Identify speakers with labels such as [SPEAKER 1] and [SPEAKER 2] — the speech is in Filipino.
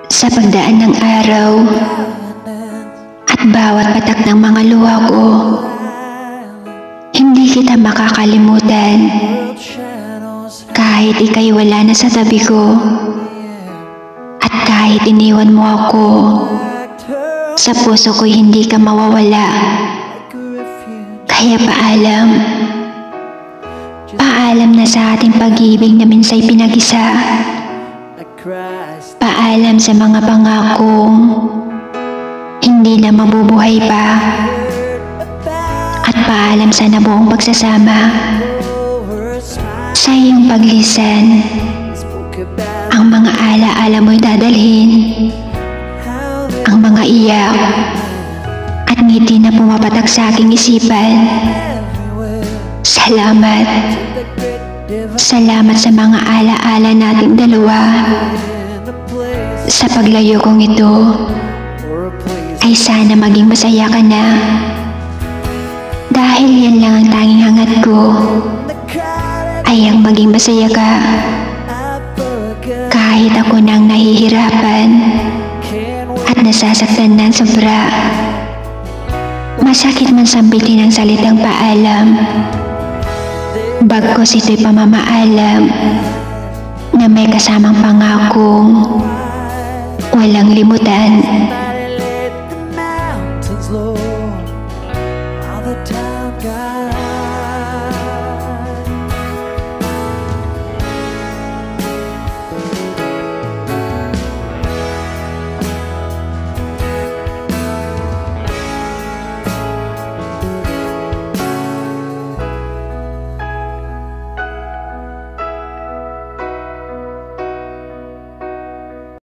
[SPEAKER 1] Sa pagdaan ng araw at bawat patak ng mga luha ko, hindi kita makakalimutan. Kahit ika'y wala na sa tabi ko, at kahit iniwan mo ako, sa puso ko'y hindi ka mawawala. Kaya paalam, paalam na sa ating pag-ibig na minsay pinag-isa. Paalam sa mga pangakong hindi na mabubuhay pa. At paalam sa nabuong pagsasama. Sa iyong paglisan, ang mga alaala mo'y dadalhin. Ang mga iyak at ngiti na pumapatak sa aking isipan. Salamat. Salamat sa mga alaala nating dalawa. Sa paglayo kong ito, ay sana maging masaya ka na. Dahil yan lang ang tanging hangat ko, ay ang maging masaya ka. Kahit ako nang nahihirapan at nasasaktan ng sobra. Masakit man sambitin ang salitang paalam, bagkos ito'y pamamaalam na may kasamang pangakong walang limutan.